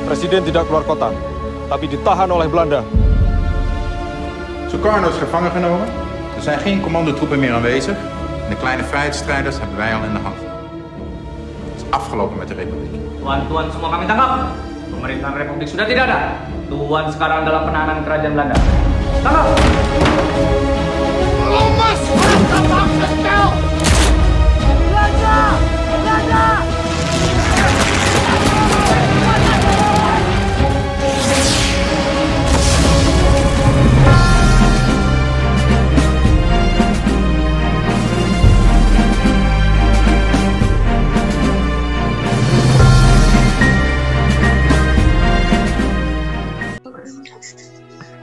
Presiden tidak keluar kota, tapi ditahan oleh Belanda. Sukarno is gevangen genomen. Er zijn geen commandotroepen meer aanwezig. En de kleine vrijheidsstrijders hebben wij al in de hand. Het is afgelopen met de Republiek. Tuan-tuan semua kami tangkap. Pemerintahan Republik sudah tidak ada. Tuan sekarang dalam penahanan kerajaan Belanda. Tangkap! Lomas! Belanda! Belanda!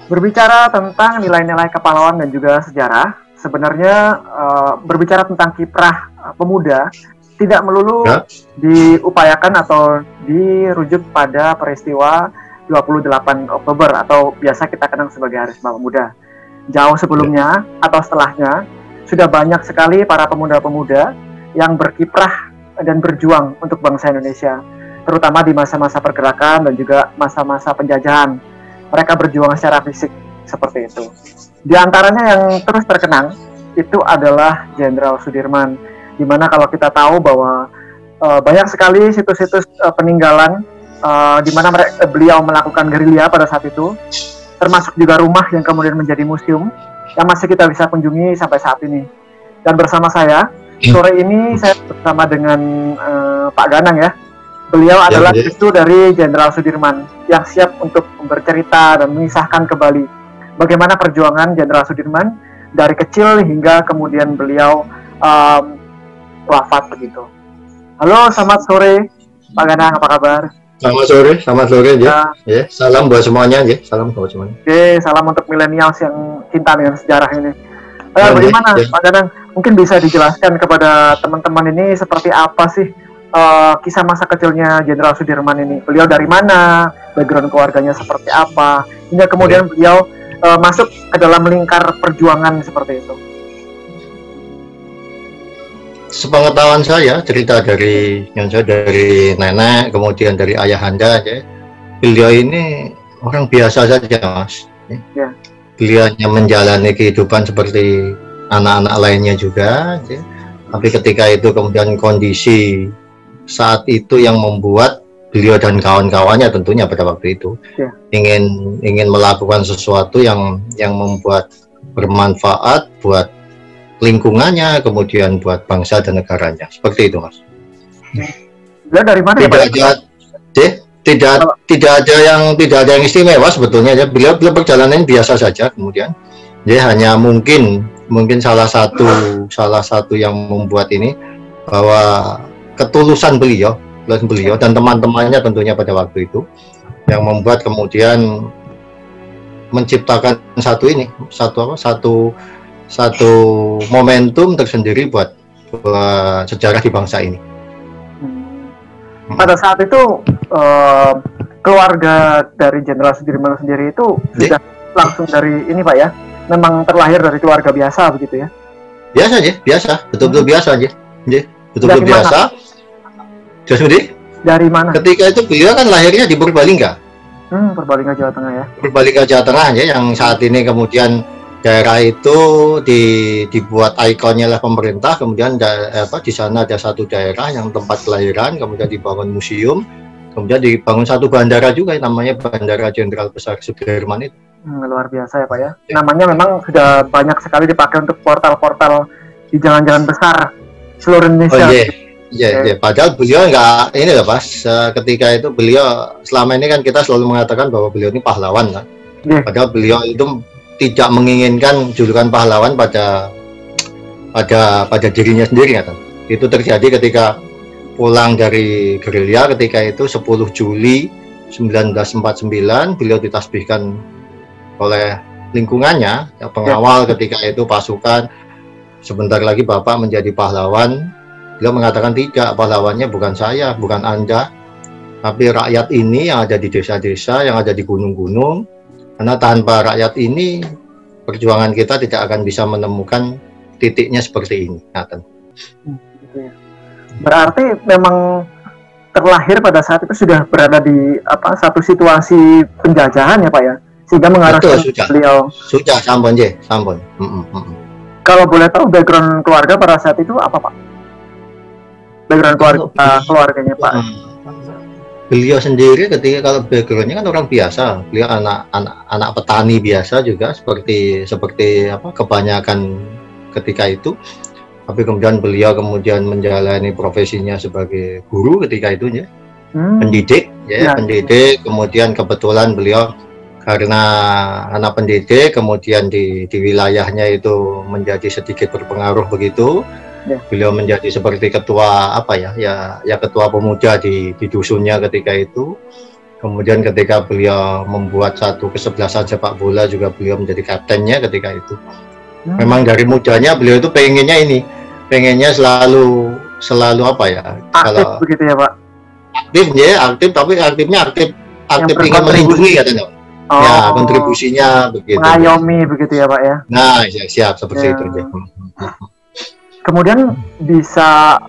Berbicara tentang nilai-nilai kepahlawanan dan juga sejarah, sebenarnya berbicara tentang kiprah pemuda tidak melulu diupayakan atau dirujuk pada peristiwa 28 Oktober atau biasa kita kenal sebagai Hari Sumpah Pemuda. Jauh sebelumnya atau setelahnya, sudah banyak sekali para pemuda-pemuda yang berkiprah dan berjuang untuk bangsa Indonesia, terutama di masa-masa pergerakan dan juga masa-masa penjajahan. Mereka berjuang secara fisik seperti itu. Di antaranya yang terus terkenang itu adalah Jenderal Sudirman, di mana kalau kita tahu bahwa banyak sekali situs-situs peninggalan di mana beliau melakukan gerilya pada saat itu, termasuk juga rumah yang kemudian menjadi museum yang masih kita bisa kunjungi sampai saat ini. Dan bersama saya sore ini saya bersama dengan Pak Ganang ya. Beliau adalah cucu dari Jenderal Sudirman yang siap untuk bercerita dan mengisahkan kembali bagaimana perjuangan Jenderal Sudirman dari kecil hingga kemudian beliau wafat begitu. Halo, selamat sore Pak Ganang, apa kabar? Selamat sore ya. Salam buat semuanya ya. Salam buat semuanya. Oke, salam untuk milenials yang cinta dengan sejarah ini. Bagaimana Pak Ganang? Mungkin bisa dijelaskan kepada teman-teman ini seperti apa sih kisah masa kecilnya Jenderal Sudirman ini? Beliau dari mana? Background keluarganya seperti apa? Hingga kemudian beliau masuk ke dalam lingkar perjuangan seperti itu. Sepengetahuan saya, cerita dari nenek, kemudian dari ayahanda ya. Beliau ini orang biasa saja, Mas. Ya. Beliau hanya menjalani kehidupan seperti anak-anak lainnya juga ya. Tapi ketika itu kemudian kondisi saat itu yang membuat beliau dan kawan-kawannya tentunya pada waktu itu ingin melakukan sesuatu yang membuat bermanfaat buat lingkungannya, kemudian buat bangsa dan negaranya, seperti itu, Mas. Beliau dari mana? Tidak ada yang istimewa sebetulnya ya. Beliau perjalanan biasa saja, kemudian hanya mungkin salah satu yang membuat ini bahwa ketulusan beliau dan teman-temannya tentunya pada waktu itu yang membuat kemudian menciptakan satu momentum tersendiri buat sejarah di bangsa ini. Pada saat itu keluarga dari Jenderal Sudirman sendiri itu sudah langsung dari ini Pak ya, memang terlahir dari keluarga biasa begitu ya? Biasa, betul-betul biasa aja. Betul-betul biasa. Jadi dari mana? Ketika itu beliau kan lahirnya di Purbalingga. Purbalingga Jawa Tengah ya. Purbalingga Jawa Tengah ya, yang saat ini kemudian daerah itu dibuat ikonnya oleh pemerintah, kemudian di sana ada satu daerah yang tempat kelahiran, kemudian dibangun museum, kemudian dibangun satu bandara juga namanya Bandara Jenderal Besar Sudirman itu. Luar biasa ya Pak ya. Namanya memang sudah banyak sekali dipakai untuk portal-portal di jalan-jalan besar seluruh Indonesia. Iya. Padahal beliau nggak ini loh Pas. Ketika itu beliau selama ini kan kita selalu mengatakan bahwa beliau ini pahlawan kan. Padahal beliau itu tidak menginginkan julukan pahlawan pada dirinya sendiri kan. Itu terjadi ketika pulang dari gerilya ketika itu 10 Juli 1949 beliau ditasbihkan oleh lingkungannya ya, pengawal ketika itu pasukan, sebentar lagi Bapak menjadi pahlawan. Beliau mengatakan tidak, pahlawannya bukan saya, bukan Anda, tapi rakyat ini yang ada di desa-desa, yang ada di gunung-gunung, karena tanpa rakyat ini perjuangan kita tidak akan bisa menemukan titiknya seperti ini. Berarti memang terlahir pada saat itu sudah berada di satu situasi penjajahan ya Pak ya, sehingga mengarahkan beliau. Sudah sampun. Kalau boleh tahu background keluarga pada saat itu apa Pak? Background keluarganya Pak. Beliau sendiri ketika kalau backgroundnya kan orang biasa, beliau anak petani biasa juga seperti kebanyakan ketika itu. Tapi kemudian beliau menjalani profesinya sebagai guru ketika itu ya, pendidik ya, pendidik. Kemudian kebetulan beliau karena anak pendidik, kemudian di wilayahnya itu menjadi sedikit berpengaruh begitu. Beliau menjadi seperti ketua ketua pemuda di dusunnya ketika itu. Kemudian ketika beliau membuat satu kesebelasan sepak bola juga beliau menjadi kaptennya ketika itu. Memang dari mudanya beliau itu pengennya selalu aktif begitu ya Pak. Aktif tapi aktifnya aktif ingin melindungi katanya. Ya, kontribusinya begitu. Mengayomi begitu ya Pak ya. Nah, siap seperti itu ya. Kemudian bisa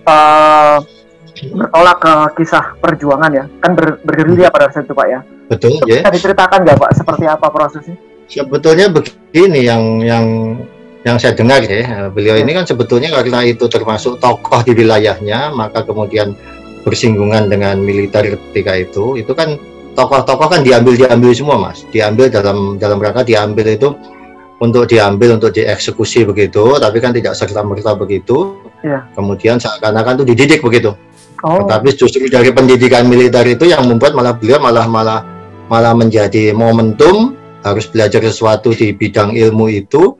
bertolak ke kisah perjuangan ya, kan bergerilya pada saat itu Pak ya. Betul ya. Bisa diceritakan nggak Pak seperti apa prosesnya? Sebetulnya begini yang saya dengar ya, beliau ini kan sebetulnya karena itu termasuk tokoh di wilayahnya, maka kemudian bersinggungan dengan militer ketika itu kan tokoh-tokoh kan diambil semua Mas, diambil dalam rangka diambil itu untuk dieksekusi begitu, tapi kan tidak serta-merta begitu. Kemudian seakan-akan itu dididik begitu. Tapi justru dari pendidikan militer itu yang membuat beliau malah menjadi momentum harus belajar sesuatu di bidang ilmu itu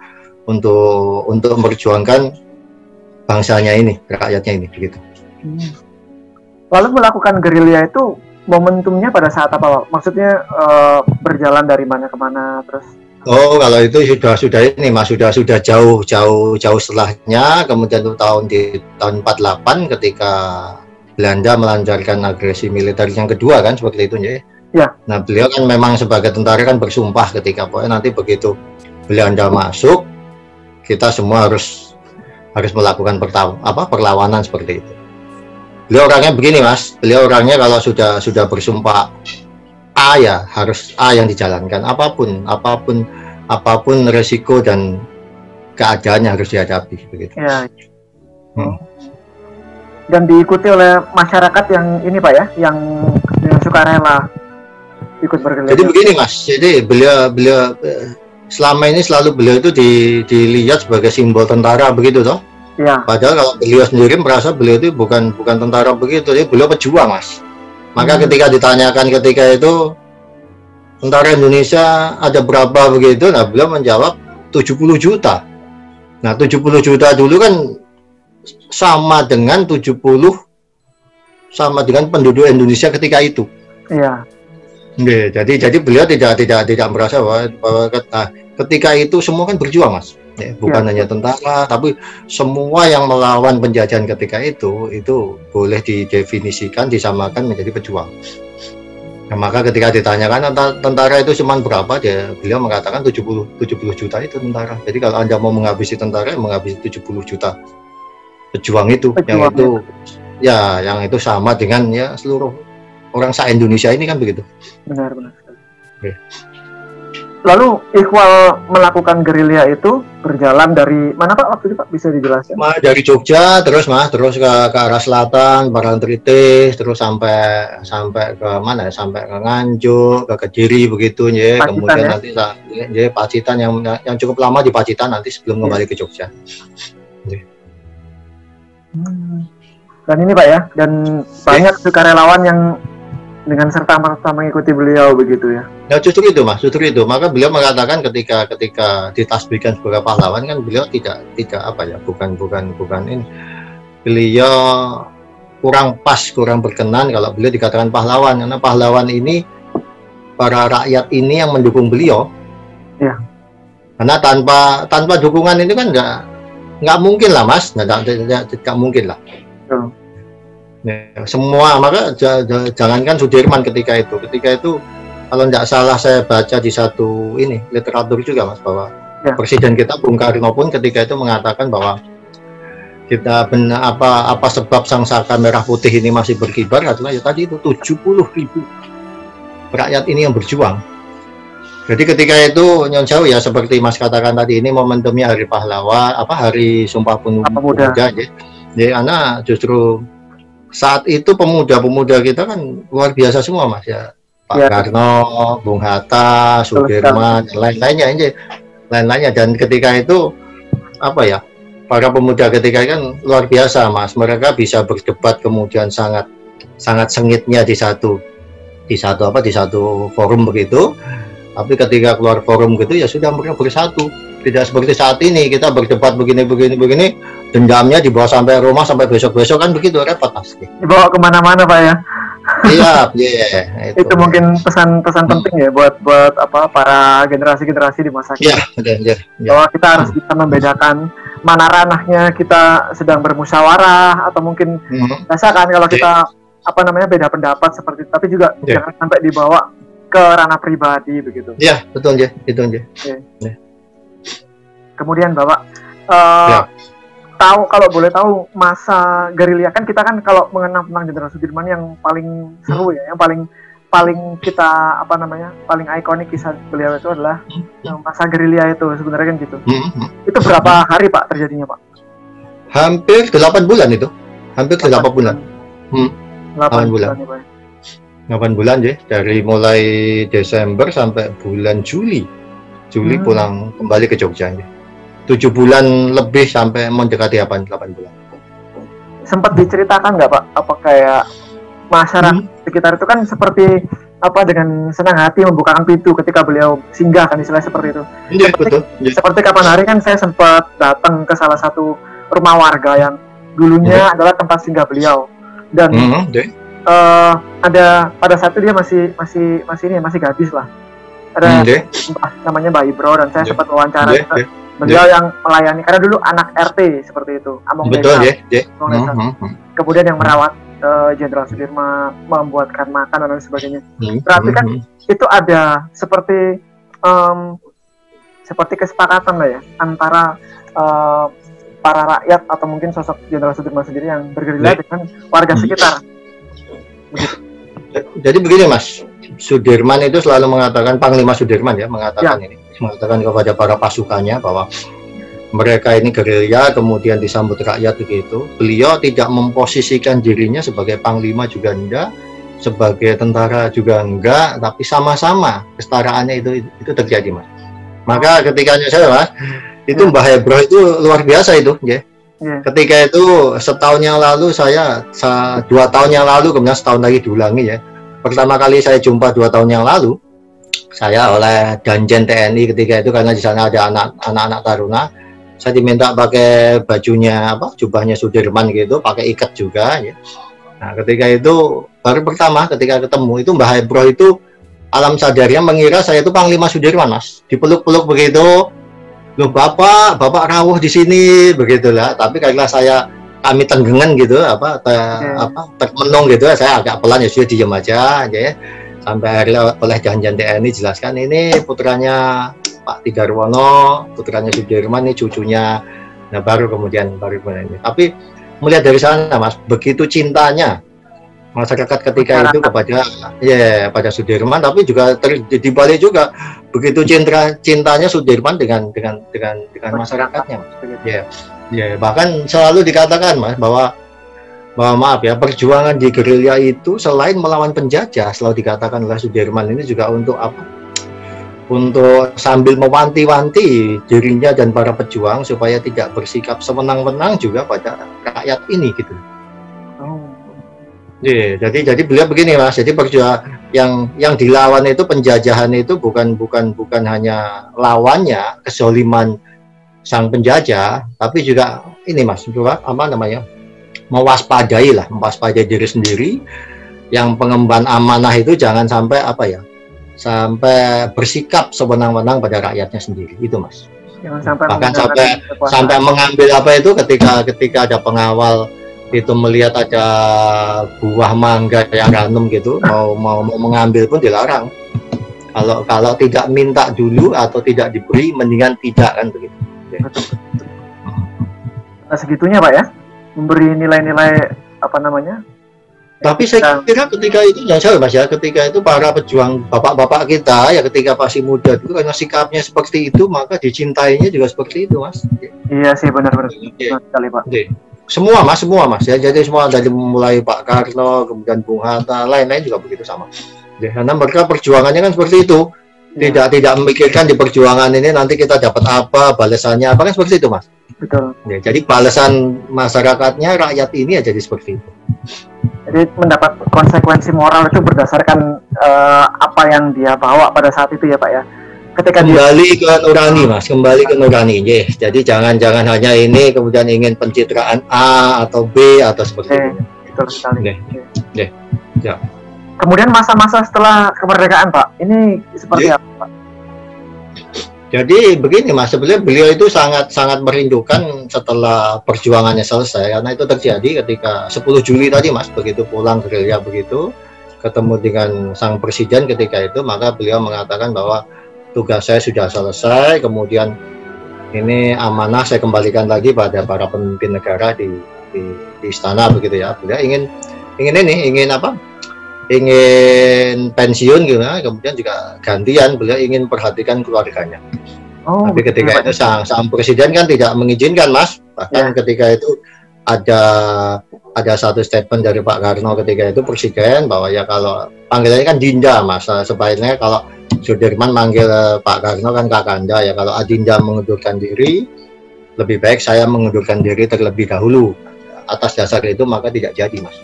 untuk memperjuangkan bangsanya ini, rakyatnya ini begitu. Lalu melakukan gerilya itu momentumnya pada saat apa Pak? Maksudnya berjalan dari mana ke mana terus? Kalau itu sudah ini Mas, sudah jauh setelahnya. Kemudian itu tahun 48 ketika Belanda melancarkan agresi militer yang kedua kan seperti itu ya. Nah, beliau kan memang sebagai tentara kan bersumpah ketika pokoknya nanti begitu Belanda masuk, kita semua harus melakukan perlawanan seperti itu. Beliau orangnya begini Mas, beliau orangnya kalau sudah bersumpah A ya harus A yang dijalankan, apapun resiko dan keadaannya harus dihadapi begitu. Dan diikuti oleh masyarakat yang ini Pak ya, yang sukarela ikut bergerilya. Jadi begini Mas, jadi beliau selama ini selalu beliau itu dilihat sebagai simbol tentara begitu toh. Padahal kalau beliau sendiri merasa beliau itu bukan tentara begitu, jadi beliau pejuang Mas. Maka ketika ditanyakan ketika itu tentara Indonesia ada berapa begitu, nah beliau menjawab 70 juta. Nah 70 juta dulu kan sama dengan penduduk Indonesia ketika itu. Jadi beliau tidak merasa bahwa ketika itu semua kan berjuang Mas. Bukan hanya tentara, tapi semua yang melawan penjajahan ketika itu boleh didefinisikan, disamakan menjadi pejuang. Nah, maka ketika ditanyakan tentara itu cuma berapa, beliau mengatakan 70 juta itu tentara. Jadi kalau Anda mau menghabisi tentara, menghabisi 70 juta pejuang itu. Yang itu sama dengan ya seluruh orang se-Indonesia ini kan begitu. Benar. Lalu Iqbal melakukan gerilya itu berjalan dari mana Pak waktu itu Pak, bisa dijelaskan? Dari Jogja terus ke arah selatan, Parangtritis, terus sampai ke mana? Sampai ke Nganjuk, ke Kediri begitu ya. Kemudian nanti Pacitan yang cukup lama di Pacitan nanti sebelum kembali ke Jogja. Dan ini Pak ya, dan banyak sukarelawan yang dengan serta-merta mengikuti beliau begitu ya. Ya justru itu Mas, maka beliau mengatakan ketika ditasbihkan sebagai pahlawan kan beliau tidak bukan ini. Beliau kurang berkenan kalau beliau dikatakan pahlawan, karena pahlawan ini para rakyat ini yang mendukung beliau. Karena tanpa dukungan ini kan nggak mungkin lah Mas, nggak mungkin lah. Semua, maka jangankan Sudirman ketika itu kalau tidak salah saya baca di satu literatur juga Mas, bahwa Presiden kita Bung Karno pun ketika itu mengatakan bahwa kita apa sebab sang saka merah putih ini masih berkibar adalah ya tadi itu 70.000 rakyat ini yang berjuang. Jadi ketika itu Nyon Sewu ya seperti Mas katakan tadi, ini momentumnya hari pahlawan, hari Sumpah Pemuda ya. Jadi anak justru saat itu pemuda-pemuda kita kan luar biasa semua Mas ya. Pak Karno, Bung Hatta, Sudirman, lain-lainnya, dan ketika itu para pemuda ketika kan luar biasa Mas, mereka bisa berdebat kemudian sangat sengitnya di satu forum begitu, tapi ketika keluar forum gitu ya sudah mereka bersatu, tidak seperti saat ini kita berdebat begini, dendamnya dibawa sampai rumah sampai besok kan begitu, repot Mas. Dibawa kemana-mana Pak ya. Iya, itu mungkin pesan penting ya buat para generasi di masa kini. Bahwa kita harus bisa membedakan mana ranahnya kita sedang bermusyawarah atau mungkin biasa kan kalau kita beda pendapat seperti itu, tapi juga jangan sampai dibawa ke ranah pribadi begitu. Iya, betul aja. Kemudian Bapak kalau boleh tahu masa gerilya kan kita kan kalau mengenang tentang Jenderal Sudirman yang paling seru ya, yang paling kita paling ikonik kisah beliau itu adalah masa gerilya itu sebenarnya kan gitu. Itu berapa hari Pak terjadinya Pak? Hampir 8 bulan itu. Hampir 8 bulan. 8 bulan. 8 bulan ya, dari mulai Desember sampai bulan Juli pulang kembali ke Jogja ya. 7 bulan lebih sampai mendekati 8 bulan. Sempat diceritakan nggak Pak, apa kayak masyarakat sekitar itu kan seperti dengan senang hati membukakan pintu ketika beliau singgah kan, istilahnya seperti itu. Iya, betul. Seperti kapan hari kan saya sempat datang ke salah satu rumah warga yang dulunya adalah tempat singgah beliau, dan ada pada saat itu dia masih gadis lah. Ada namanya Mbak Ibro, dan saya sempat wawancara beliau yang melayani, karena dulu anak RT seperti itu, Among Desa. Kemudian yang merawat Jenderal Sudirman, membuatkan makan dan lain sebagainya. Berarti kan itu ada seperti kesepakatan lah ya antara para rakyat atau mungkin sosok Jenderal Sudirman sendiri yang bergerilya dengan warga sekitar. Begitu. Jadi begini Mas, Sudirman itu selalu mengatakan, Panglima Sudirman ya mengatakan mengatakan kepada para pasukannya bahwa mereka ini gerilya kemudian disambut rakyat begitu. Beliau tidak memposisikan dirinya sebagai panglima juga enggak, sebagai tentara juga enggak, tapi sama-sama kesetaraannya itu terjadi Mas. Maka ketika saya Mas, itu Mbah Hebro itu luar biasa itu ya. Ketika itu setahun yang lalu 2 tahun yang lalu, kemudian setahun lagi diulangi ya. Pertama kali saya jumpa 2 tahun yang lalu, saya oleh Danjen TNI ketika itu, karena di sana ada anak-anak taruna, saya diminta pakai bajunya jubahnya Sudirman gitu, pakai ikat juga ya. Nah ketika itu baru pertama ketika ketemu itu Mbah Hebro itu alam sadarnya mengira saya itu Panglima Sudirman Mas, dipeluk-peluk begitu, loh bapak rawuh di sini begitulah. Tapi karena kami tenggengan gitu termenung gitu, saya agak pelan ya, sudah diem aja ya. Sampai akhirnya oleh Danjen TNI jelaskan ini putranya Pak Tigarwono, putranya Sudirman, ini cucunya. Nah baru kemudian ini. Tapi melihat dari sana Mas, begitu cintanya masyarakat ketika itu pada Sudirman, tapi juga dibalik juga begitu cintanya Sudirman dengan masyarakatnya Mas. Bahkan selalu dikatakan Mas bahwa maaf ya, perjuangan di gerilya itu selain melawan penjajah, selalu dikatakan oleh Sudirman ini juga untuk untuk sambil mewanti-wanti dirinya dan para pejuang supaya tidak bersikap sewenang-wenang juga pada rakyat ini gitu. Jadi beliau begini Mas, jadi perjuangan yang dilawan itu, penjajahan itu bukan hanya lawannya, kezaliman sang penjajah, tapi juga ini Mas, mewaspadai diri sendiri, yang pengemban amanah itu jangan sampai sampai bersikap sewenang-wenang pada rakyatnya sendiri, itu Mas. Bahkan sampai mengambil ketika ada pengawal itu melihat ada buah mangga yang ranum gitu, mau mengambil pun dilarang. Kalau tidak minta dulu atau tidak diberi, mendingan tidak kan begitu. segitunya Pak ya, memberi nilai-nilai apa namanya. Tapi saya kira ketika itu yang saya Mas ya, ketika itu para pejuang bapak-bapak kita ya ketika masih muda itu karena sikapnya seperti itu maka dicintainya juga seperti itu Mas. Iya sih benar-benar sekali Pak. Semua Mas ya, jadi semua dari mulai Pak Karno kemudian Bung Hatta lain-lain juga begitu sama. Ya, karena mereka perjuangannya kan seperti itu. Tidak memikirkan di perjuangan ini nanti kita dapat apa, balasannya apa, kan seperti itu Mas. Betul. Ya, jadi balasan masyarakatnya, rakyat ini ya jadi seperti itu. Jadi mendapat konsekuensi moral itu berdasarkan apa yang dia bawa pada saat itu ya Pak ya. Ketika kembali ke nurani Mas, kembali ke nurani. Jadi jangan hanya ini kemudian ingin pencitraan A atau B atau seperti itu. Betul sekali. Ya. Kemudian masa-masa setelah kemerdekaan Pak, ini seperti apa Pak? Jadi begini Mas, sebenarnya beliau itu sangat merindukan setelah perjuangannya selesai, karena itu terjadi ketika 10 Juli tadi Mas, begitu pulang gerilya begitu, ketemu dengan sang presiden ketika itu, maka beliau mengatakan bahwa tugas saya sudah selesai, kemudian ini amanah saya kembalikan lagi pada para pemimpin negara di istana begitu ya. Beliau ingin pensiun gitu, kemudian juga gantian beliau ingin perhatikan keluarganya. Tapi ketika itu sang presiden kan tidak mengizinkan Mas, bahkan ketika itu ada satu statement dari Pak Karno ketika itu presiden bahwa ya kalau panggilannya kan Dinda Mas, sebaiknya kalau Sudirman manggil Pak Karno kan Kakanda ya, kalau Adinda mengundurkan diri lebih baik saya mengundurkan diri terlebih dahulu. Atas dasar itu maka tidak jadi Mas.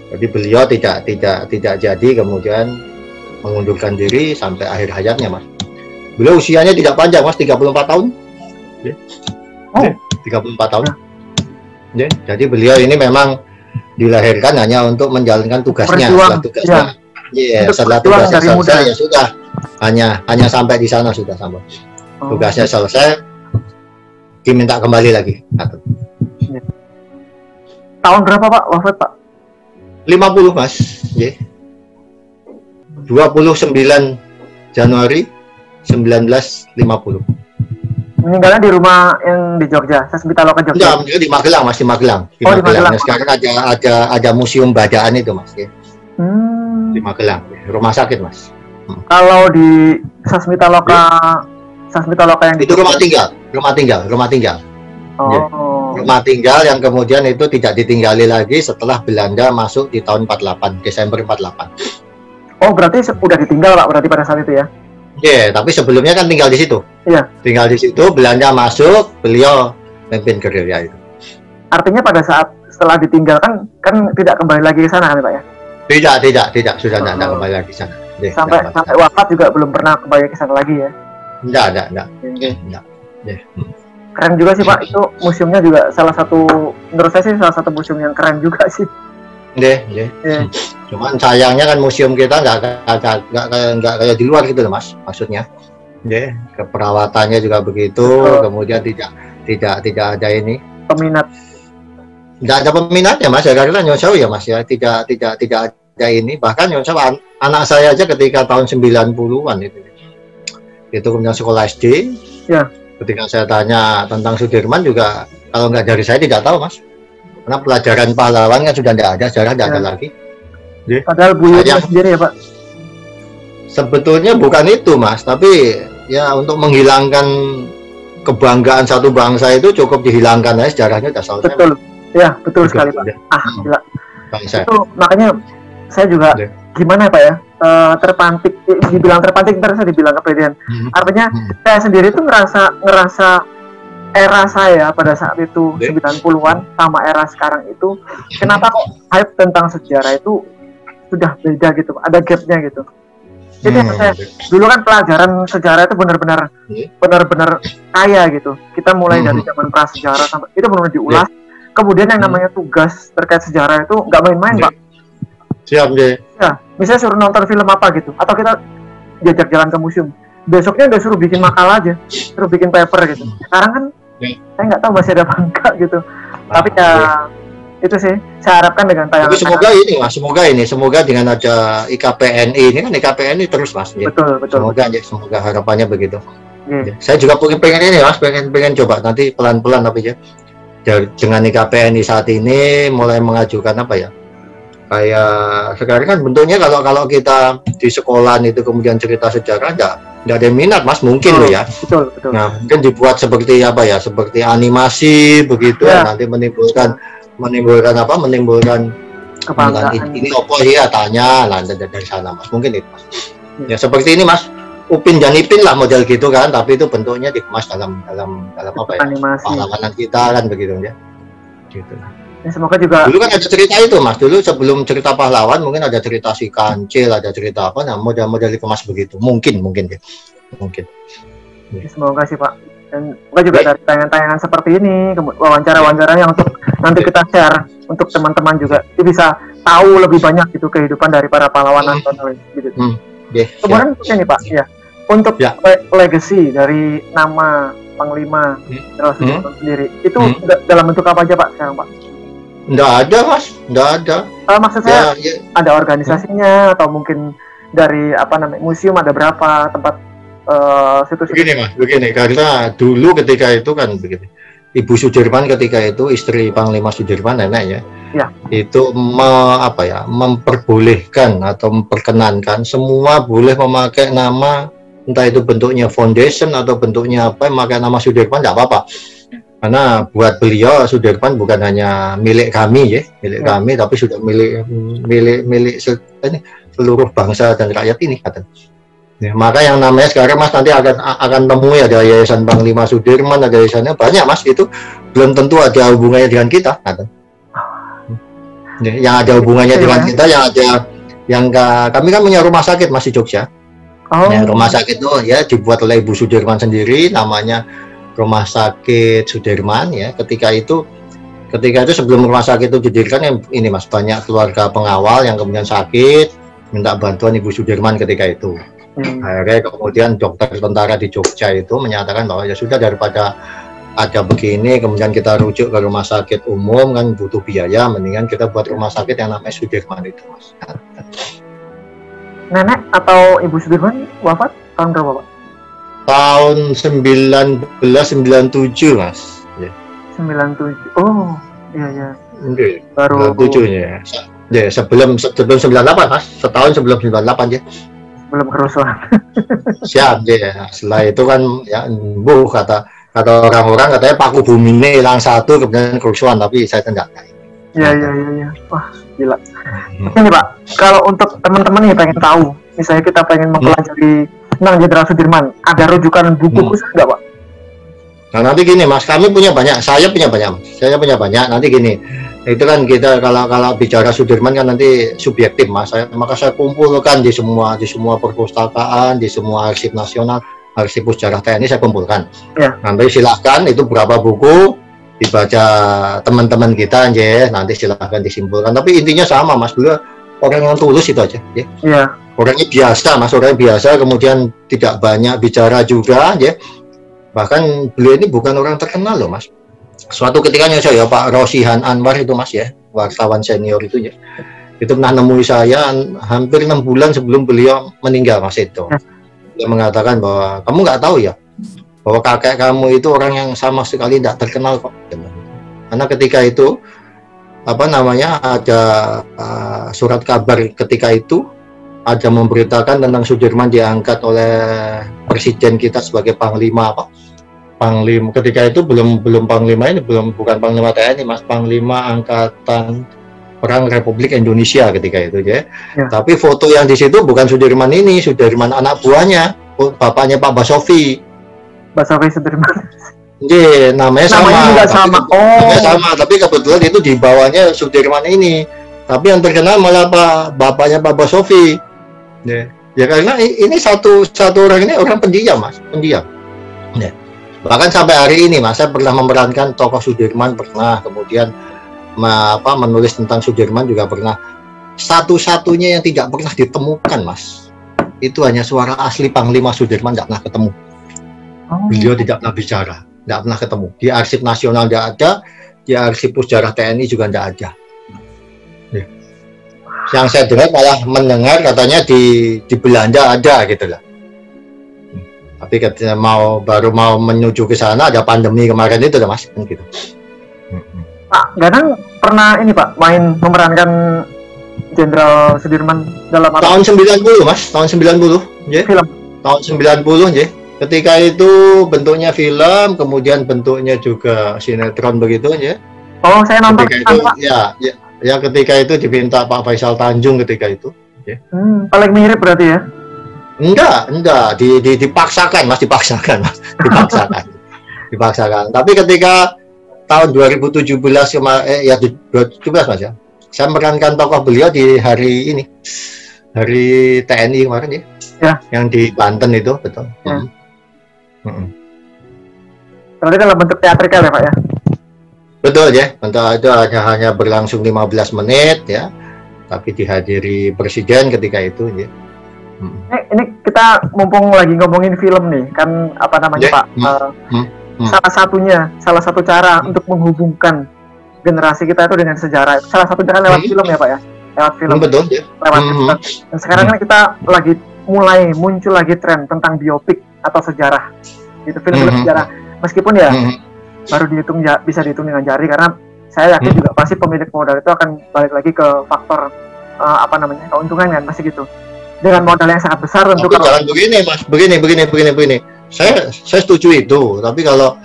Jadi beliau tidak jadi kemudian mengundurkan diri sampai akhir hayatnya Mas. Beliau usianya tidak panjang Mas, 34 tahun. 34 tahun. Jadi beliau ini memang dilahirkan hanya untuk menjalankan tugasnya. Setelah tugasnya selesai ya sudah. Hanya sampai di sana sudah sampai. Tugasnya selesai, diminta kembali lagi. Tahun berapa Pak wafat Pak? 50 Mas, 29 Januari 1950. Meninggalnya di rumah yang di Jogja, Sasmita Loka Jogja. Enggak, di Magelang Mas, di Magelang. Di Magelang. Nah, sekarang ada museum Badaan itu Mas, di Magelang, rumah sakit Mas. Kalau di Sasmita Loka yang di itu rumah tinggal. Rumah tinggal yang kemudian itu tidak ditinggali lagi setelah Belanda masuk di tahun 48, Desember 48. Oh, berarti udah ditinggal Pak berarti pada saat itu ya? Tapi sebelumnya kan tinggal di situ. Iya. Tinggal di situ, Belanda masuk, beliau memimpin gerilya itu. Artinya pada saat setelah ditinggalkan kan tidak kembali lagi ke sana kan Pak ya? Tidak, sudah tidak kembali lagi ke sana. Sampai wafat juga belum pernah kembali ke sana lagi ya? Enggak. Keren juga sih Pak, itu museumnya juga menurut saya sih salah satu museum yang keren juga sih. Cuman sayangnya kan museum kita nggak kayak di luar gitu loh Mas, maksudnya. Keperawatannya juga begitu, kemudian tidak ada ini peminat. Nggak ada peminatnya Mas, karena Nyonsau ya Mas ya, tidak ada ini. Bahkan Nyonsau anak saya aja ketika tahun 90-an itu kemudian sekolah SD. Ya. Ketika saya tanya tentang Sudirman juga kalau nggak dari saya tidak tahu Mas, karena pelajaran pahlawan kan sudah tidak ada, sejarah tidak ada lagi. Padahal beliau sendiri ya Pak. Sebetulnya bukan itu Mas, tapi ya untuk menghilangkan kebanggaan satu bangsa itu cukup dihilangkan aja, sejarahnya sudah selesai. Betul, ya betul sekali Pak. Gila. Itu makanya saya juga gimana Pak ya, dibilang terpantik ntar saya dibilang kepedean. Artinya saya sendiri tuh ngerasa era saya pada saat itu 90-an sama era sekarang itu kenapa kok hype tentang sejarah itu sudah beda gitu, ada gapnya gitu. Jadi saya dulu kan pelajaran sejarah itu benar-benar kaya gitu. Kita mulai dari zaman prasejarah sampai itu benar-benar diulas. Kemudian yang namanya tugas terkait sejarah itu nggak main-main Pak. Siap deh. Ya, misalnya suruh nonton film apa gitu, atau kita diajak jalan ke museum. Besoknya udah suruh bikin makalah aja, suruh bikin paper gitu. Sekarang kan saya nggak tahu masih ada apa enggak gitu. Tapi ya itu sih saya harapkan dengan tayangan. Tapi semoga dengan ada IKPNI ini kan IKPNI terus Mas. Betul. Semoga harapannya begitu. Saya juga pengen ini mas, pengen coba nanti pelan-pelan tapi ya dengan IKPNI saat ini mulai mengajukan apa ya, kayak sekarang kan bentuknya kalau kita di sekolah itu kemudian cerita sejarah nggak ada yang minat mas, mungkin loh ya. Betul. Nah mungkin dibuat seperti apa ya, seperti animasi begitu ya, nanti menimbulkan kebanggaan. Ini apa ya, tanya lah dari sana mas, mungkin itu mas. Ya seperti ini mas, Upin dan Ipin lah model gitu kan, tapi itu bentuknya dikemas dalam apa ya, animasi. pahlawanan kita kan begitu ya. Gitu. Ya, semoga juga. Dulu kan ada cerita itu mas, dulu sebelum cerita pahlawan mungkin ada cerita si Kancil, ada cerita apa, nah model dikemas begitu, mungkin ya, mungkin. Ya, semoga sih Pak. Dan semoga juga dari tayangan-tayangan seperti ini, wawancara-wawancara yang untuk nanti kita share untuk teman-teman juga, jadi bisa tahu lebih banyak gitu kehidupan dari para pahlawan nasional gitu. Kemudian ini Pak, ya untuk legacy dari nama Panglima Jenderal Sudirman sendiri itu dalam bentuk apa aja Pak sekarang Pak? Nggak ada mas, nggak ada. Maksud saya ada organisasinya atau mungkin dari apa namanya museum, ada berapa tempat situs? Begini karena dulu ketika itu kan begini, Ibu Sudirman ketika itu istri Panglima Sudirman neneknya itu memperbolehkan atau memperkenankan semua boleh memakai nama, entah itu bentuknya foundation atau bentuknya apa, memakai nama Sudirman nggak apa-apa. Karena buat beliau Sudirman bukan hanya milik kami ya, kami, tapi sudah milik seluruh bangsa dan rakyat ini kata. Ya, maka yang namanya sekarang mas nanti akan temui ada Yayasan Panglima Sudirman, ada yayasannya banyak mas, itu belum tentu ada hubungannya dengan kita kata. Ya, yang ada hubungannya dengan kita, kami kan punya rumah sakit mas di Jogja. Ya, rumah sakit itu ya dibuat oleh Ibu Sudirman sendiri, namanya Rumah Sakit Sudirman ya. Ketika itu sebelum rumah sakit itu didirikan ini mas, banyak keluarga pengawal yang kemudian sakit minta bantuan Ibu Sudirman ketika itu. Akhirnya kemudian dokter tentara di Jogja itu menyatakan bahwa ya sudah, daripada ada begini kemudian kita rujuk ke rumah sakit umum kan butuh biaya, mendingan kita buat rumah sakit yang namanya Sudirman itu mas. Nenek atau Ibu Sudirman wafat tahun berapa Pak? Tahun 1997 mas. 97. Oh iya. Baru 97 ya. Sebelum 98 mas, setahun sebelum 98 ya. Belum kerusuhan. Siap ya. Setelah itu kan ya kata orang-orang katanya paku bumi ini hilang satu kemudian kerusuhan, tapi saya tidak. Iya. Wah gila. Ini Pak, kalau untuk teman-teman nih pengen tahu, misalnya kita pengen mempelajari tentang Jenderal Sudirman, ada rujukan buku khusus nggak Pak? Nah nanti gini mas, saya punya banyak. Nanti gini, itu kan kita kalau bicara Sudirman kan nanti subjektif mas. Maka saya kumpulkan di semua perpustakaan, di semua arsip nasional, arsip sejarah TNI saya kumpulkan. Nanti silahkan itu berapa buku dibaca teman-teman kita aja, nanti silahkan disimpulkan. Tapi intinya sama mas, beliau orang yang tulus itu aja. Ya. Orangnya biasa mas, kemudian tidak banyak bicara juga ya. Bahkan beliau ini bukan orang terkenal loh mas. Suatu ketika saya Pak Rosihan Anwar itu mas ya, wartawan senior itu ya, itu pernah nemui saya hampir 6 bulan sebelum beliau meninggal mas itu. Dia mengatakan bahwa kamu nggak tahu ya bahwa kakek kamu itu orang yang sama sekali tidak terkenal kok. Karena ketika itu ada surat kabar ketika itu ada memberitakan tentang Sudirman diangkat oleh presiden kita sebagai panglima ketika itu belum panglima ini, bukan panglima TNI mas, panglima angkatan perang Republik Indonesia ketika itu ya. Tapi foto yang di situ bukan Sudirman ini, Sudirman anak buahnya, bapaknya Pak Basofi Sudirman. Namanya sama. Namanya sama, tapi kebetulan itu di bawahnya Sudirman ini. Tapi yang terkenal malah bapaknya Pak Basofi. Ya karena ini satu orang ini orang pendiam mas, pendiam. Bahkan sampai hari ini mas, saya pernah memerankan tokoh Sudirman, pernah kemudian menulis tentang Sudirman juga pernah. Satu-satunya yang tidak pernah ditemukan mas, itu hanya suara asli Panglima Sudirman, tidak pernah ketemu. Beliau tidak pernah bicara, tidak pernah ketemu. Di arsip nasional tidak ada, di arsip sejarah TNI juga tidak ada. Yang saya dengar malah mendengar katanya di Belanda ada gitu lah. Tapi ketika baru mau menuju ke sana ada pandemi kemarin itu Mas, kan gitu. Pak Ganang pernah ini Pak memerankan Jenderal Sudirman dalam apa? Tahun 90 Mas, tahun 90 ya. Film. Tahun 90 ya. Ketika itu bentuknya film, kemudian bentuknya juga sinetron begitu ya. Oh, saya nonton ketika itu, Pak. Ya ketika itu diminta Pak Faisal Tanjung ketika itu. Ya. Paling mirip berarti ya? Enggak, dipaksakan Mas, dipaksakan. Dipaksakan. Tapi ketika tahun 2017 ya 2017 Mas ya. Saya memerankan tokoh beliau di hari ini. Hari TNI kemarin ya. Ya. Yang di Banten itu, betul. Ya. Berarti dalam bentuk teatrikal ya Pak ya? Betul ya, bentuk itu hanya berlangsung 15 menit ya. Tapi dihadiri presiden ketika itu ya. Ini kita mumpung lagi ngomongin film nih, kan apa namanya Pak? Salah satu cara untuk menghubungkan generasi kita itu dengan sejarah. Salah satu cara lewat film ya Pak ya? Lewat film. Betul ya. Lewat film. Dan sekarang kan kita lagi mulai muncul lagi tren tentang biopik atau sejarah. Itu film-film sejarah. Meskipun ya baru bisa dihitung dengan jari, karena saya yakin juga pasti pemilik modal itu akan balik lagi ke faktor keuntungan kan, masih gitu. Dengan modal yang sangat besar tentu. Jangan begini Mas, begini. Saya setuju itu, tapi kalau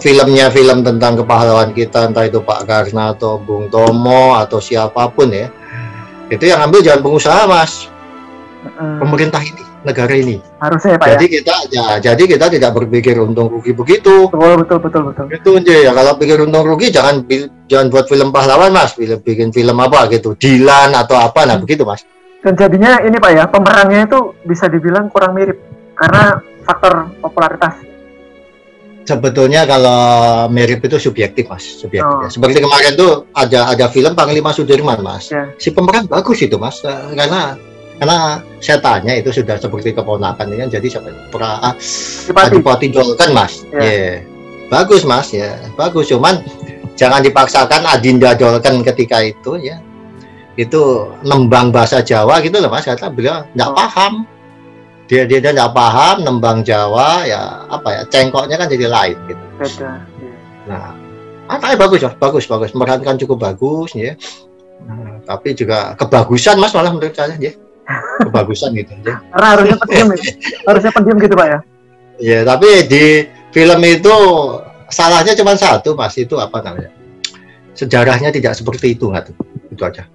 filmnya film tentang kepahlawan kita, entah itu Pak Karna atau Bung Tomo atau siapapun ya, itu yang ambil jangan pengusaha Mas, pemerintah ini, negara ini. Harusnya ya Pak. Jadi kita tidak berpikir untung rugi begitu. Betul. Itu aja ya, kalau pikir untung rugi jangan buat film pahlawan Mas, bikin film apa gitu, Dilan atau apa, nah begitu Mas. Dan jadinya ini Pak ya, pemerannya itu bisa dibilang kurang mirip karena faktor popularitas. Sebetulnya kalau mirip itu subjektif Mas, subjektif. Ya. Seperti kemarin tuh ada film Panglima Sudirman Mas. Ya. Si pemeran bagus itu Mas, karena saya tanya itu sudah seperti keponakan ya, jadi siapa? Adipati Dolken Mas. Ya. Bagus Mas ya, bagus, cuman jangan dipaksakan Adinda Dolken ketika itu ya. Itu nembang bahasa Jawa gitu loh Mas, kata beliau nggak paham, dia nggak paham nembang Jawa ya, cengkoknya kan jadi lain gitu. Beda. Nah, tapi bagus, memerankan cukup bagus ya. Tapi juga kebagusan Mas malah menurut saya ya, kebagusan gitu ya. Karena harusnya pendiam gitu Pak ya. Ya, tapi di film itu salahnya cuma satu Mas, itu sejarahnya tidak seperti itu nggak tuh, itu aja.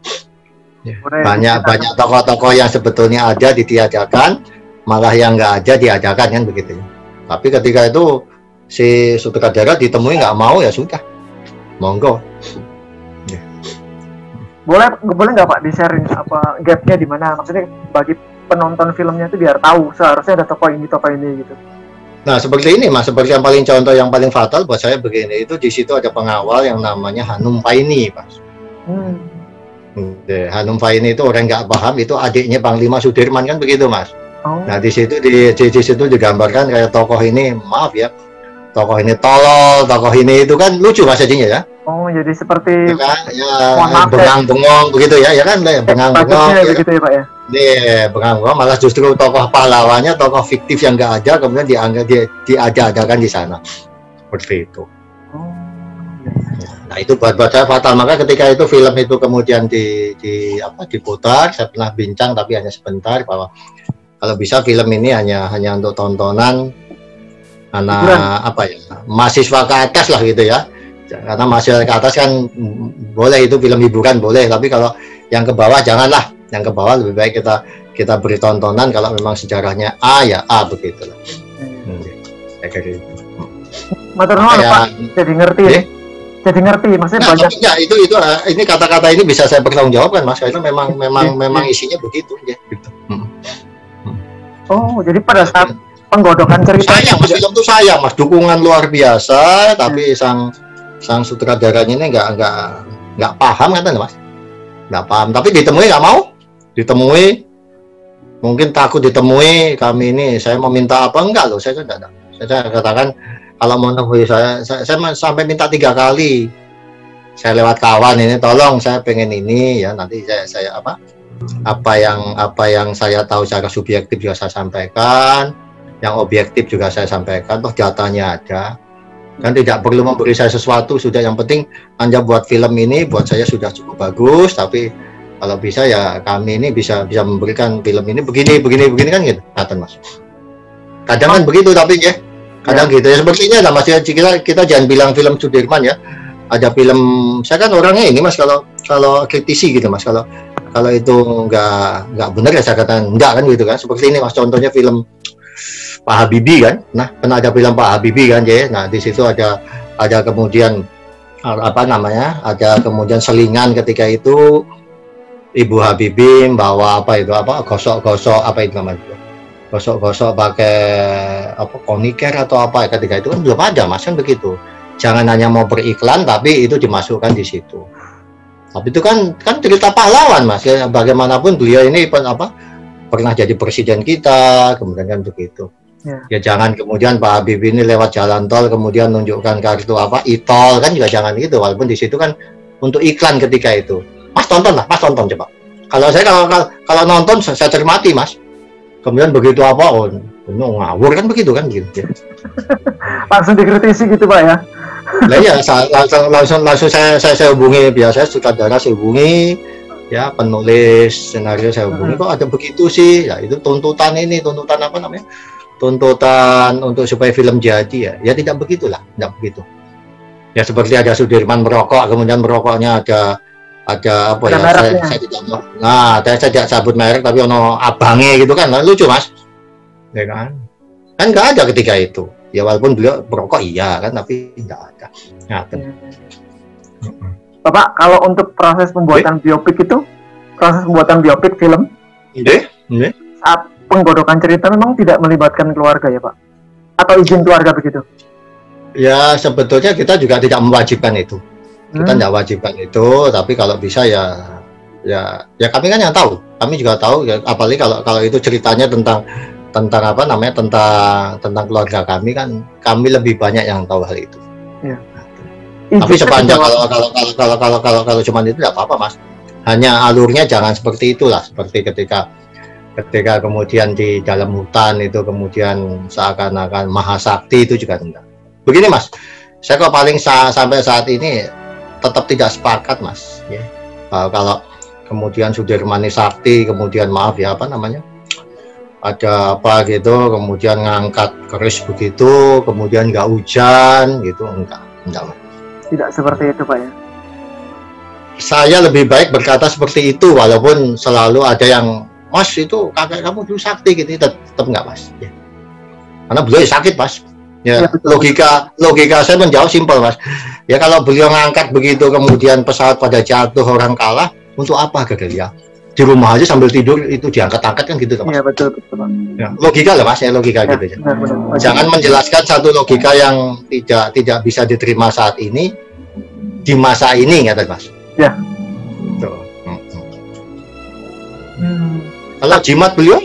Ya. Banyak tokoh-tokoh yang sebetulnya ada ditiadakan, malah yang nggak ada diadakan kan begitu. Tapi ketika itu si sutradara ditemui nggak mau ya sudah, monggo. Ya. Boleh nggak Pak di-sharing gapnya di mana? Maksudnya bagi penonton filmnya itu biar tahu seharusnya ada tokoh ini gitu. Nah seperti ini Mas, seperti contoh yang paling fatal buat saya begini, itu di situ ada pengawal yang namanya Hanum Paini Mas. Hanum Paini itu orang nggak paham, itu adiknya Panglima Sudirman kan begitu Mas. Nah di situ digambarkan kayak tokoh ini, maaf ya, tokoh ini tolol, tokoh ini itu kan lucu Mas jadinya ya. Oh jadi seperti ya, bengang-bengong begitu ya kan, bengang-bengong ya, begitu ya Pak ya. Bengang-bengong, malah justru tokoh pahlawannya tokoh fiktif yang nggak ada kemudian diada-adakan di sana seperti itu. Nah itu buat saya fatal. Maka ketika itu film itu kemudian diputar, saya pernah bincang tapi hanya sebentar, bahwa kalau bisa film ini hanya untuk tontonan anak mahasiswa ke atas lah gitu ya. Karena mahasiswa ke atas kan boleh, itu film hiburan boleh, tapi kalau yang ke bawah janganlah. Yang ke bawah lebih baik kita beri tontonan kalau memang sejarahnya A ya A begitu lah. Kayak gitu. Matur nuwun Pak, jadi ngerti ya. Jadi ngerti, maksudnya banyak. Ya, ini kata-kata ini bisa saya pertanggungjawabkan Mas, karena memang isinya begitu ya. Gitu. Oh, jadi pada saat penggodokan cerita. Sayang Mas, film itu sayang Mas, dukungan luar biasa, tapi sang sutradaranya ini nggak paham kan Mas, nggak paham. Tapi ditemui nggak mau, mungkin takut ditemui. Kami ini, saya mau minta apa enggak loh, saya katakan. Kalau mau nemui saya sampai minta 3 kali. Saya lewat kawan ini, tolong saya pengen ini ya, nanti saya apa yang saya tahu secara subjektif juga saya sampaikan. yang objektif juga saya sampaikan, toh datanya ada. Kan tidak perlu memberi saya sesuatu, sudah yang penting Anda buat film ini buat saya sudah cukup bagus, tapi kalau bisa ya kami ini bisa memberikan film ini begini kan gitu, kata Mas. Kadang kan begitu tapi ya, kadang gitu ya seperti ini lah Mas ya, kita jangan bilang film Sudirman ya. Ada film, saya kan orangnya ini Mas, kalau kritisi gitu Mas, kalau itu nggak benar ya saya katakan enggak kan gitu kan. Seperti ini Mas, contohnya film Pak Habibie kan. Nah, pernah ada film Pak Habibie kan ya. Nah, di situ ada kemudian apa namanya? Ada kemudian selingan ketika itu Ibu Habibie bawa gosok-gosok apa itu namanya? Gosok-gosok pakai apa koniker atau apa ketika itu kan belum ada Mas kan begitu. Jangan hanya mau beriklan tapi itu dimasukkan di situ. Tapi itu kan cerita pahlawan Mas ya. Bagaimanapun beliau ini pernah jadi presiden kita, kemudian kan begitu. Ya jangan kemudian Pak Habibie ini lewat jalan tol kemudian nunjukkan kartu e-tol kan juga jangan gitu, walaupun di situ kan untuk iklan ketika itu. Mas tonton coba. Kalau saya kalau nonton saya cermati Mas. Kemudian begitu ngawur kan begitu kan gitu. Langsung dikritisi gitu Pak ya. Nah ya langsung saya hubungi, biasa sutradara saya hubungi. Ya penulis skenario saya hubungi, kok ada begitu sih ya, itu tuntutan apa namanya, tuntutan untuk supaya film jadi ya tidak begitulah, tidak begitu ya. Seperti ada Sudirman merokok, kemudian merokoknya ada apa ya, saya tidak mau, saya tidak sebut merek tapi ono abange gitu kan, lucu Mas ya kan nggak ada ketika itu ya, walaupun beliau merokok iya kan tapi nggak ada. Bapak, kalau untuk proses pembuatan biopik film, saat penggodokan cerita memang tidak melibatkan keluarga ya Pak? Atau izin keluarga begitu? Ya sebetulnya kita juga tidak mewajibkan itu. Kita tidak wajibkan itu, tapi kalau bisa ya kami kan yang tahu. Kami juga tahu ya, apalagi kalau itu ceritanya tentang apa namanya, tentang keluarga kami kan, kami lebih banyak yang tahu hal itu. Ya. Tapi sepanjang kalau cuma itu tidak apa-apa Mas. Hanya alurnya jangan seperti itulah, seperti ketika kemudian di dalam hutan itu kemudian seakan-akan mahasakti, itu juga tidak. Begini Mas, saya kok paling sampai saat ini tetap tidak sepakat Mas ya. Kalau kemudian Sudirman sakti, kemudian maaf ya apa namanya, ada apa gitu, kemudian ngangkat keris begitu, kemudian nggak hujan gitu, enggak. Tidak seperti itu Pak ya. Saya lebih baik berkata seperti itu, walaupun selalu ada yang Mas itu kakek kamu dulu sakti gitu, tetap enggak Mas ya. Karena beliau sakit Mas ya, logika saya menjawab simpel Mas ya. Kalau beliau ngangkat begitu kemudian pesawat pada jatuh, orang kalah, untuk apa gerilya? Di rumah aja sambil tidur itu diangkat-angkat kan gitu Mas. Iya betul ya, logika lah Mas ya, logika ya, gitu ya. Benar. Jangan menjelaskan satu logika yang tidak bisa diterima saat ini di masa ini, kata Mas ya. Kalau jimat beliau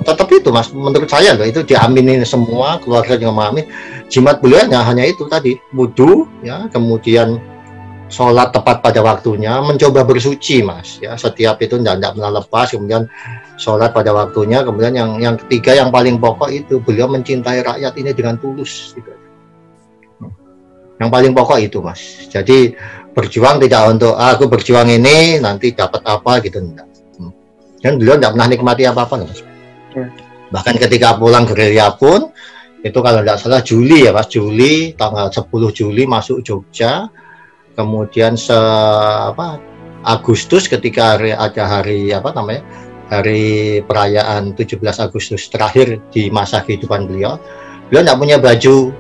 tetap itu Mas, menurut saya loh, itu diamini semua keluarga yang memahami. Jimat beliau hanya itu tadi, wudu ya, kemudian sholat tepat pada waktunya, mencoba bersuci Mas ya, setiap itu tidak pernah lepas, kemudian sholat pada waktunya, kemudian yang ketiga yang paling pokok itu beliau mencintai rakyat ini dengan tulus gitu. Yang paling pokok itu Mas. Jadi berjuang tidak untuk aku berjuang ini nanti dapat apa gitu, enggak. Dan beliau tidak pernah nikmati apa-apa Mas ya. Bahkan ketika pulang gerilya pun itu kalau tidak salah Juli ya Mas, Juli tanggal 10 Juli masuk Jogja. Kemudian Agustus ketika ada hari apa namanya, hari perayaan 17 Agustus terakhir di masa kehidupan beliau tidak punya baju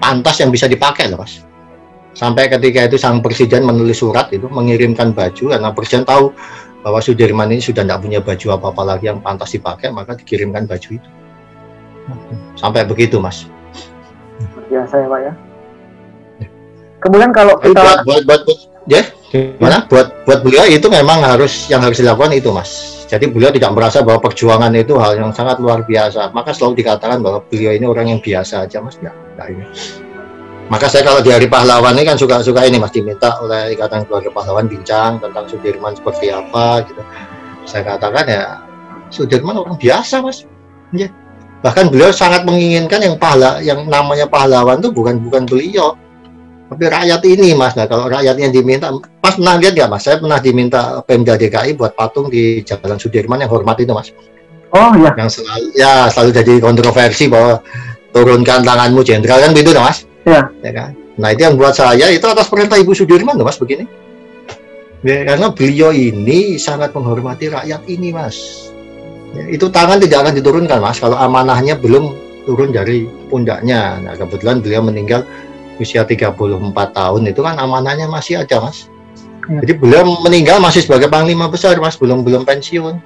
pantas yang bisa dipakai loh Mas. Sampai ketika itu sang presiden menulis surat itu mengirimkan baju, karena presiden tahu bahwa Sudirman ini sudah tidak punya baju apa-apa lagi yang pantas dipakai, maka dikirimkan baju itu. Sampai begitu Mas. Biasa ya Pak ya. Kemudian kalau kita buat beliau itu memang harus dilakukan itu Mas. Jadi beliau tidak merasa bahwa perjuangan itu hal yang sangat luar biasa. Maka selalu dikatakan bahwa beliau ini orang yang biasa aja Mas. Enggak ini. Maka saya kalau di Hari Pahlawan ini kan suka ini Mas, diminta oleh Ikatan Keluarga Pahlawan bincang tentang Sudirman seperti apa gitu. Saya katakan ya Sudirman orang biasa Mas. Ya. Bahkan beliau sangat menginginkan yang namanya pahlawan itu bukan beliau, tapi rakyat ini, Mas. Nah, kalau rakyatnya diminta, Mas pernah lihat nggak, Mas? Saya pernah diminta Pemda DKI buat patung di Jalan Sudirman yang hormat itu, Mas. Oh iya. Yang selalu jadi kontroversi bahwa turunkan tanganmu jenderal kan begitu, Mas. Iya. Ya kan? Nah, itu yang buat saya itu atas perintah Ibu Sudirman, Mas, begini. Ya, karena beliau ini sangat menghormati rakyat ini, Mas. Ya, itu tangan tidak akan diturunkan, Mas, kalau amanahnya belum turun dari pundaknya. Nah, kebetulan beliau meninggal usia 34 tahun, itu kan amanahnya masih ada, Mas. Ya. Jadi beliau meninggal masih sebagai Panglima Besar, Mas, belum pensiun.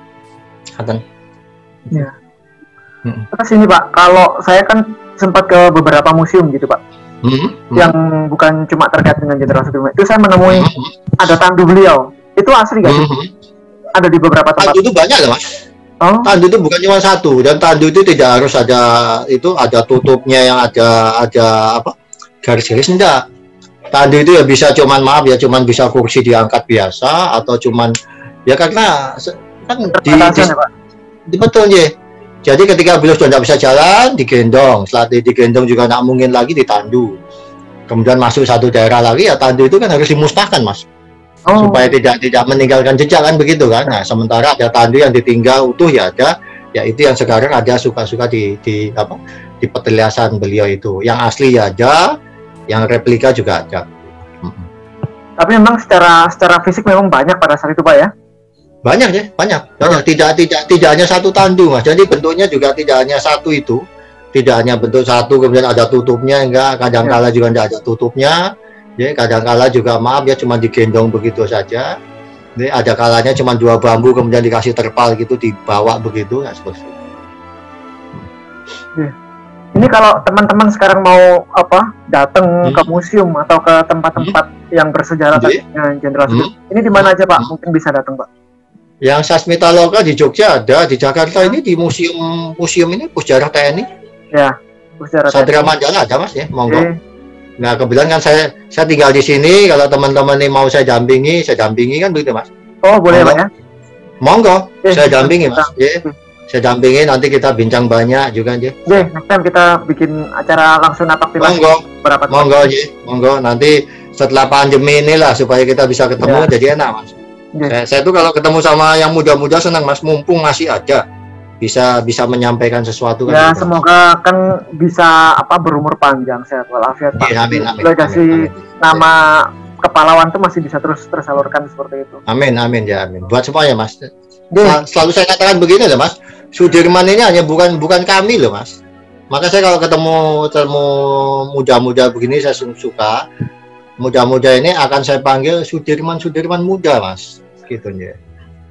Ya. Terus ini, Pak, kalau saya kan sempat ke beberapa museum gitu, Pak, yang bukan cuma terkait dengan Jenderal Sudirman, itu saya menemui ada tandu beliau. Itu asli nggak sih? Ada di beberapa tempat. Tandu itu banyak loh, Mas. Oh. Tandu itu bukan cuma satu, dan tandu itu tidak harus ada tutupnya yang ada apa garis-garis, enggak. Tandu itu ya bisa cuman cuman bisa kursi diangkat biasa atau cuman ya karena kan betul ya. Jadi ketika beliau sudah tidak bisa jalan, digendong. Setelah digendong juga tidak mungkin lagi ditandu. Kemudian masuk satu daerah lagi, ya tandu itu kan harus dimusnahkan, Mas. Supaya tidak meninggalkan jejak kan begitu kan. Nah, sementara ada tandu yang ditinggal utuh ya ada, ya itu yang sekarang ada suka-suka di peteliasan beliau itu. Yang asli ya ada, yang replika juga ada. Tapi memang secara fisik memang banyak pada saat itu, Pak, ya? Banyak ya, banyak. Tidak hanya satu tandu, Mas. Jadi bentuknya juga tidak hanya satu itu. Tidak hanya bentuk satu kemudian ada tutupnya, enggak, kadang-kala juga tidak ada tutupnya. Ya, kadang-kala juga cuma digendong begitu saja. Jadi ada kalanya cuma 2 bambu kemudian dikasih terpal gitu dibawa begitu, ya seperti itu. Ini kalau teman-teman sekarang mau datang ke museum atau ke tempat-tempat yang bersejarah dengan Jenderal Sudirman, ini di mana aja, Pak? Mungkin bisa datang, Pak. Yang Sasmita Loka di Jogja ada, di Jakarta ini di museum ini Pusjarah TNI. Ya, Pusjarah Satria Mandala ada, Mas ya, monggo. Nah, kebetulan kan saya tinggal di sini, kalau teman-teman ini mau saya dampingi kan begitu, Mas. Oh, boleh, Pak ya? Monggo, saya dampingi, Mas. Saya dampingi, nanti kita bincang banyak juga, ya. Next time kita bikin acara langsung napak tilas. Monggo, nanti setelah pandemi inilah supaya kita bisa ketemu, jadi enak, Mas. Saya tuh kalau ketemu sama yang muda-muda senang, Mas, mumpung masih ada. Bisa menyampaikan sesuatu ya, kan, semoga kan bisa berumur panjang, sehat walafiat, Pak. Amin. Nama kepahlawan itu masih bisa terus tersalurkan seperti itu. Amin. Buat semuanya, Mas. Selalu saya katakan begini loh, Mas. Sudirman ini hanya bukan kami loh, Mas. Maka saya kalau ketemu muda-muda begini saya suka. Muda-muda ini akan saya panggil Sudirman muda, Mas. Gitu ya.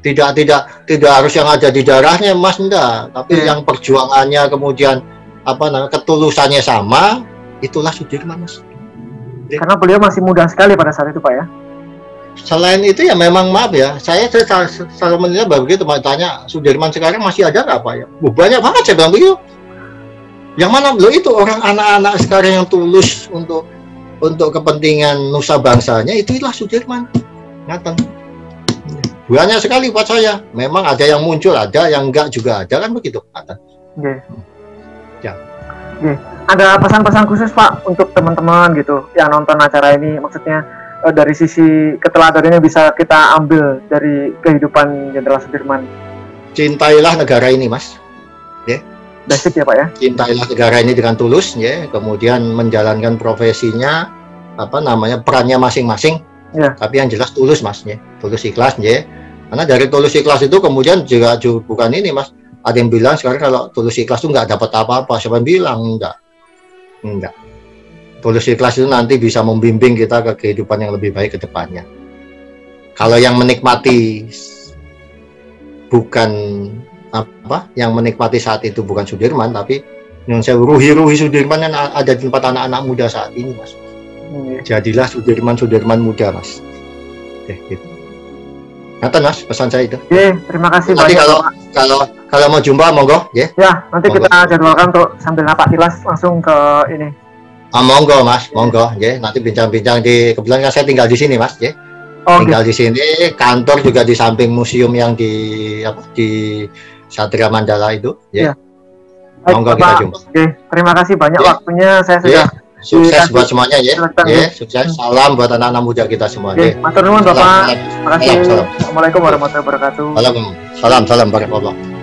Tidak harus yang ada di darahnya, Mas, enggak, tapi yang perjuangannya kemudian ketulusannya sama, itulah Sudirman, Mas. Karena beliau masih muda sekali pada saat itu, Pak ya. Selain itu ya memang maaf ya, saya selalu menilai begitu, tanya Sudirman sekarang masih ada nggak, Pak ya? Banyak banget saya bilang begitu. Yang mana beliau itu orang anak-anak sekarang yang tulus untuk kepentingan nusa bangsanya, itulah Sudirman. Ngaten. Banyak sekali buat saya. Memang ada yang muncul, ada yang enggak juga ada, kan begitu. Ya. Ada pesan-pesan khusus, Pak, untuk teman-teman gitu yang nonton acara ini, maksudnya dari sisi keteladanannya bisa kita ambil dari kehidupan Jenderal Sudirman. Cintailah negara ini, Mas. Ya. Basic ya, Pak ya. Cintailah negara ini dengan tulus, ya. Kemudian menjalankan profesinya, perannya masing-masing. Ya. Tapi yang jelas tulus, Mas, ya. Tulus ikhlas, ya. Karena dari tulus ikhlas itu kemudian juga bukan ini, Mas. Ada yang bilang sekarang kalau tulus ikhlas itu nggak dapat apa-apa. Siapa yang bilang? Enggak. Tulus ikhlas itu nanti bisa membimbing kita ke kehidupan yang lebih baik ke depannya. Kalau yang menikmati yang menikmati saat itu bukan Sudirman, tapi yang saya ruhi Sudirman yang ada di tempat anak-anak muda saat ini, Mas. Jadilah Sudirman muda, Mas. Gitu. Nanti, Mas, pesan saya itu. Terima kasih. Nanti kalau mau jumpa monggo, ya. Ya, nanti monggo. Kita jadwalkan untuk sambil napak tilas langsung ke ini. Monggo, Mas, monggo, ya. Nanti bincang-bincang kebetulan kan saya tinggal di sini, Mas, ya. Tinggal di sini, kantor juga di samping museum yang di Satria Mandala itu, ya. Monggo kita jumpa. Oke, terima kasih banyak waktunya. Saya sudah sukses buat semuanya ya. Sukses. Salam buat anak-anak muda kita semua. Matur nuwun Bapak. Terima kasih. Assalamualaikum warahmatullahi wabarakatuh. Salam warahmatullahi wabarakatuh.